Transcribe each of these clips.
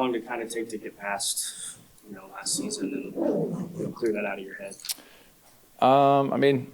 long did it kind of take to get past, last season and clear that out of your head? I mean,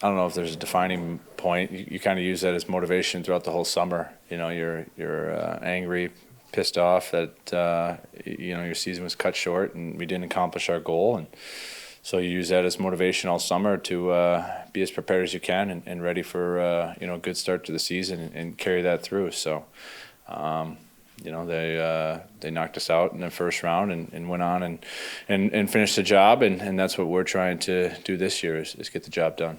I don't know if there's a defining point. You kind of use that as motivation throughout the whole summer. You're angry, pissed off that your season was cut short and we didn't accomplish our goal, and so you use that as motivation all summer to be as prepared as you can and ready for a good start to the season and carry that through. So. They knocked us out in the first round and went on and finished the job, and that's what we're trying to do this year is get the job done.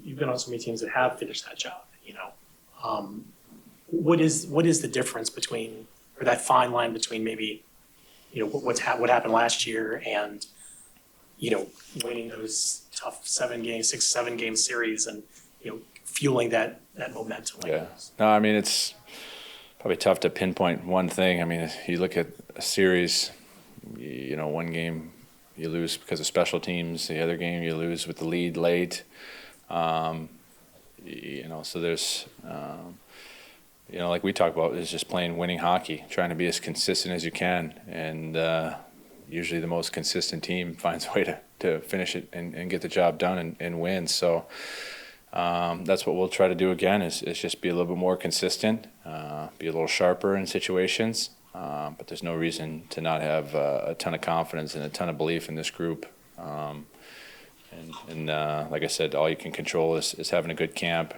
You've been on so many teams that have finished that job. What is the difference between, or that fine line between maybe what happened last year and winning those tough 6-7 game series and fueling that momentum? Yeah. No, I mean, it's probably tough to pinpoint one thing. I mean, if you look at a series, one game you lose because of special teams, the other game you lose with the lead late. So there's, like we talk about, is just playing winning hockey, trying to be as consistent as you can. And usually the most consistent team finds a way to finish it and get the job done and win. So that's what we'll try to do again is just be a little bit more consistent, be a little sharper in situations. But there's no reason to not have a ton of confidence and a ton of belief in this group. And like I said, all you can control is having a good camp,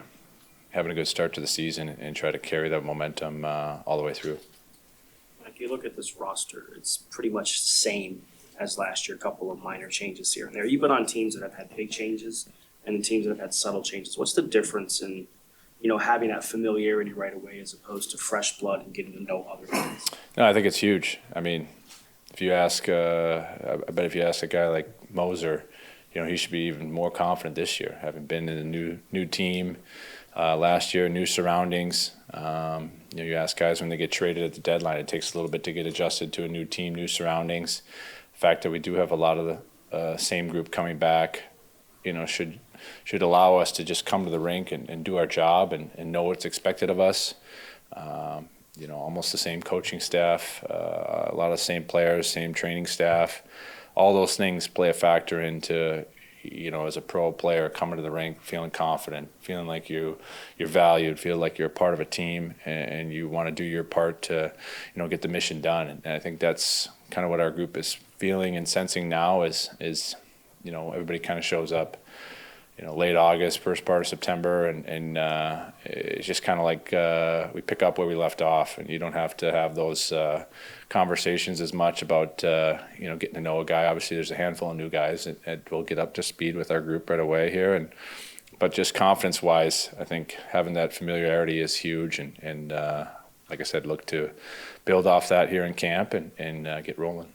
having a good start to the season, and try to carry that momentum all the way through. If you look at this roster, it's pretty much the same as last year, a couple of minor changes here and there. You've been on teams that have had big changes and the teams that have had subtle changes. What's the difference in, having that familiarity right away as opposed to fresh blood and getting to know other guys? No, I think it's huge. I mean, if you ask, I bet if you ask a guy like Moser, he should be even more confident this year, having been in a new team last year, new surroundings. You ask guys when they get traded at the deadline, it takes a little bit to get adjusted to a new team, new surroundings. The fact that we do have a lot of the same group coming back, should allow us to just come to the rink and do our job and know what's expected of us. Almost the same coaching staff, a lot of the same players, same training staff. All those things play a factor into, as a pro player coming to the rink, feeling confident, feeling like you're valued, feel like you're a part of a team and you want to do your part to, get the mission done. And I think that's kind of what our group is feeling and sensing now is everybody kind of shows up, late August, first part of September, and it's just kind of like we pick up where we left off, and you don't have to have those conversations as much about getting to know a guy. Obviously, there's a handful of new guys that will get up to speed with our group right away here, but just confidence-wise, I think having that familiarity is huge, and like I said, look to build off that here in camp and get rolling.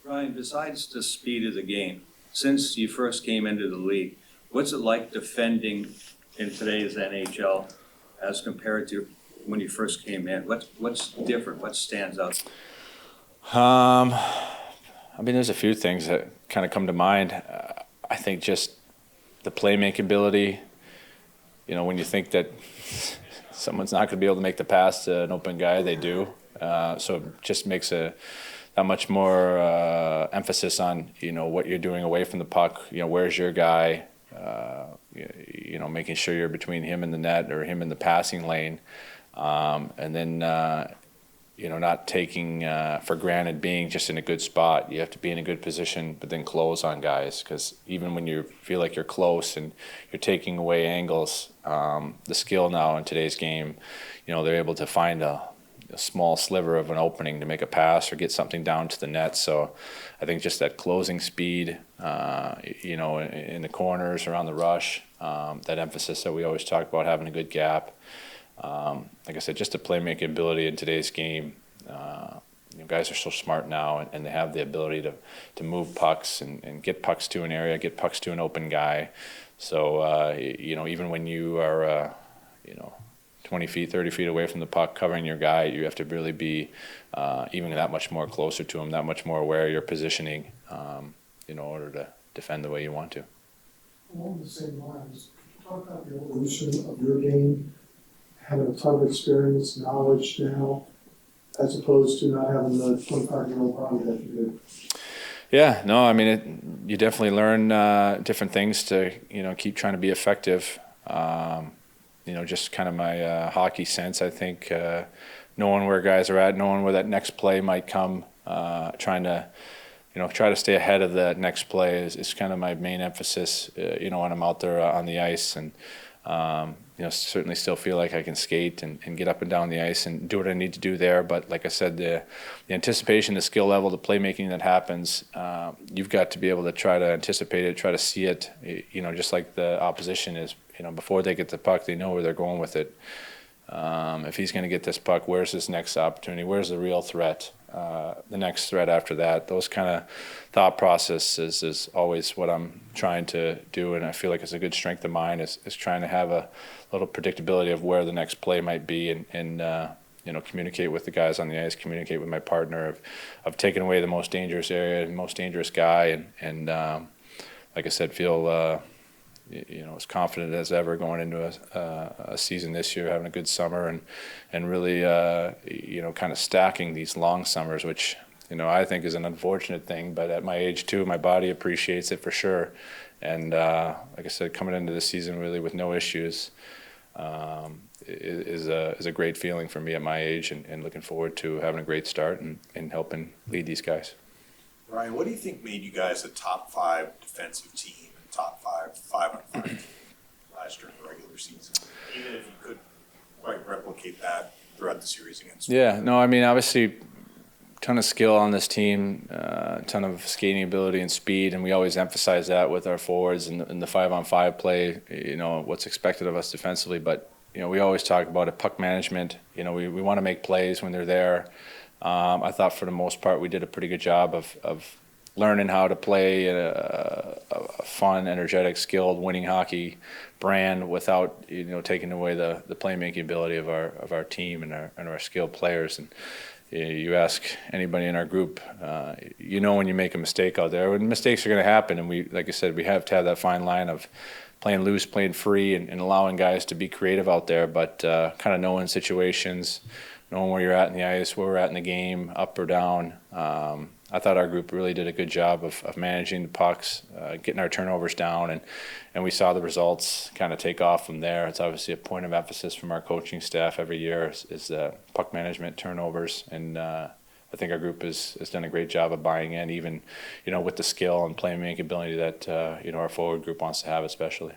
Ryan, besides the speed of the game, since you first came into the league, what's it like defending in today's NHL as compared to when you first came in? What's different? What stands out? I mean, there's a few things that kind of come to mind. I think just the playmaking ability. When you think that someone's not going to be able to make the pass to an open guy, they do. So it just makes that much more emphasis on what you're doing away from the puck. Where's your guy? Making sure you're between him and the net or him in the passing lane, and then not taking for granted being just in a good spot. You have to be in a good position, but then close on guys, because even when you feel like you're close and you're taking away angles, the skill now in today's game, they're able to find a small sliver of an opening to make a pass or get something down to the net. So I think just that closing speed, in the corners, around the rush, that emphasis that we always talk about, having a good gap. Like I said, just the playmaking ability in today's game. Guys are so smart now, and they have the ability to move pucks and get pucks to an area, get pucks to an open guy. So, even when you are, 20 feet, 30 feet away from the puck, covering your guy, you have to really be even that much more closer to him, that much more aware of your positioning in order to defend the way you want to. Along the same lines, talk about the evolution of your game, having a ton of experience, knowledge now. as opposed to not having the 25-year-old body that you did? Yeah, no, I mean, you definitely learn different things to, keep trying to be effective. Just kind of my hockey sense, I think, knowing where guys are at, knowing where that next play might come, trying to, try to stay ahead of that next play is kind of my main emphasis, when I'm out there on the ice. And, certainly still feel like I can skate and get up and down the ice and do what I need to do there. But like I said, the anticipation, the skill level, the playmaking that happens, you've got to be able to try to anticipate it, try to see it, just like the opposition is, before they get the puck, they know where they're going with it. If he's going to get this puck, where's his next opportunity? Where's the real threat? The next threat after that? Those kind of thought processes is always what I'm trying to do, and I feel like it's a good strength of mine is trying to have a little predictability of where the next play might be, and communicate with the guys on the ice, communicate with my partner of taking away the most dangerous area, the most dangerous guy, and like I said, feel as confident as ever going into a season this year, having a good summer and really kind of stacking these long summers, which I think is an unfortunate thing, but at my age too, my body appreciates it for sure. And like I said, coming into the season really with no issues is a great feeling for me at my age, and looking forward to having a great start and helping lead these guys. Ryan, what do you think made you guys a top 5 defensive team and top 5-on-5 team last year in the regular season? Even if you could quite replicate that throughout the series against. Yeah, no, I mean, obviously, ton of skill on this team, ton of skating ability and speed, and we always emphasize that with our forwards and the 5-on-5 play, what's expected of us defensively. But, we always talk about it, puck management. We want to make plays when they're there. I thought for the most part we did a pretty good job of learning how to play a fun, energetic, skilled, winning hockey brand without taking away the playmaking ability of our team and our skilled players. And you ask anybody in our group, when you make a mistake out there, when mistakes are going to happen, and we, like I said, we have to have that fine line of playing loose, playing free, and allowing guys to be creative out there, but kind of knowing situations, knowing where you're at in the ice, where we're at in the game, up or down. I thought our group really did a good job of managing the pucks, getting our turnovers down, and we saw the results kind of take off from there. It's obviously a point of emphasis from our coaching staff every year is puck management, turnovers, and I think our group has done a great job of buying in, even with the skill and playmaking ability that our forward group wants to have, especially.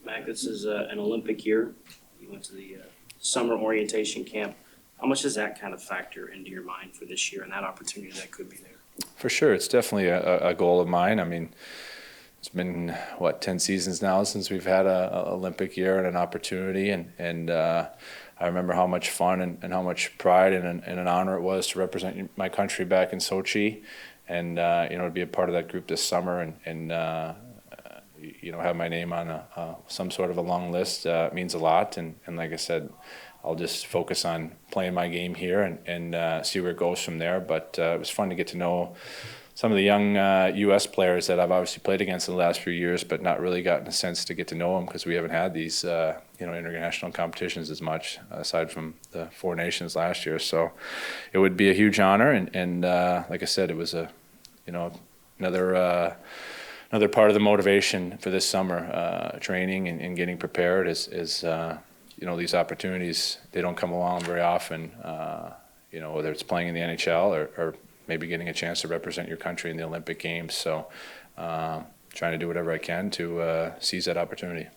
Mac, this is an Olympic year. You went to the summer orientation camp. How much does that kind of factor into your mind for this year and that opportunity that could be there? For sure, it's definitely a goal of mine. I mean, it's been 10 seasons now since we've had a Olympic year and an opportunity, and I remember how much fun and how much pride and an honor it was to represent my country back in Sochi, and to be a part of that group this summer and have my name on some sort of a long list means a lot. And like I said, I'll just focus on playing my game here and see where it goes from there. But it was fun to get to know some of the young U.S. players that I've obviously played against in the last few years, but not really gotten a sense to get to know them because we haven't had these international competitions as much, aside from the Four Nations last year. So it would be a huge honor, and like I said, it was another part of the motivation for this summer, training and getting prepared is these opportunities, they don't come along very often, whether it's playing in the NHL or maybe getting a chance to represent your country in the Olympic Games. So trying to do whatever I can to seize that opportunity.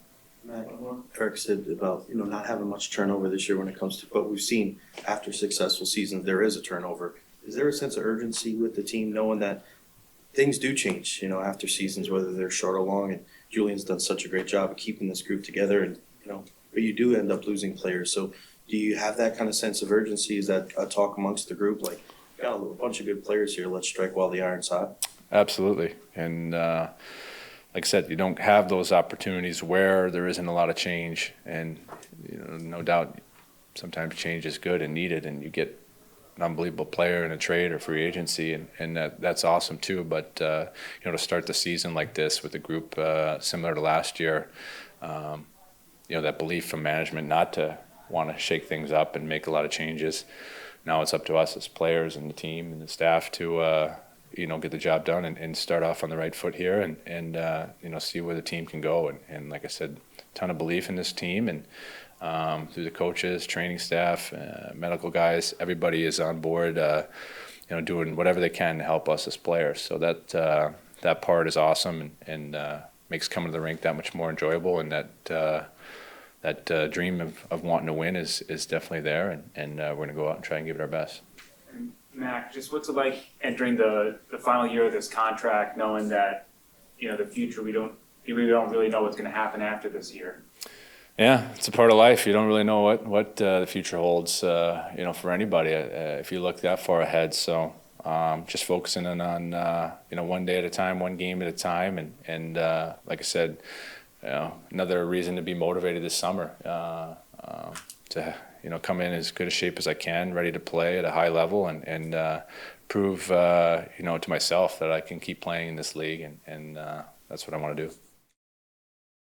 Matt, what Eric said about not having much turnover this year when it comes to, but we've seen after successful seasons there is a turnover. Is there a sense of urgency with the team knowing that things do change, after seasons, whether they're short or long? And Julian's done such a great job of keeping this group together, and but you do end up losing players. So do you have that kind of sense of urgency? Is that a talk amongst the group, like, got a bunch of good players here, let's strike while the iron's hot? Absolutely. And like I said, you don't have those opportunities where there isn't a lot of change, and no doubt sometimes change is good and needed, and you get an unbelievable player in a trade or free agency, and that's awesome too. But to start the season like this with a group similar to last year, that belief from management not to want to shake things up and make a lot of changes. Now it's up to us as players and the team and the staff to get the job done and start off on the right foot here and see where the team can go. And like I said, a ton of belief in this team and through the coaches, training staff, medical guys, everybody is on board, doing whatever they can to help us as players. So that part is awesome and makes coming to the rink that much more enjoyable. And that dream of wanting to win is definitely there. And we're going to go out and try and give it our best. Mac, just what's it like entering the final year of this contract, knowing that, the future, we don't really know what's going to happen after this year? Yeah, it's a part of life. You don't really know what the future holds, for anybody if you look that far ahead. So just focusing in on, one day at a time, one game at a time. And like I said, another reason to be motivated this summer to come in as good a shape as I can, ready to play at a high level and prove to myself that I can keep playing in this league, and that's what I want to do.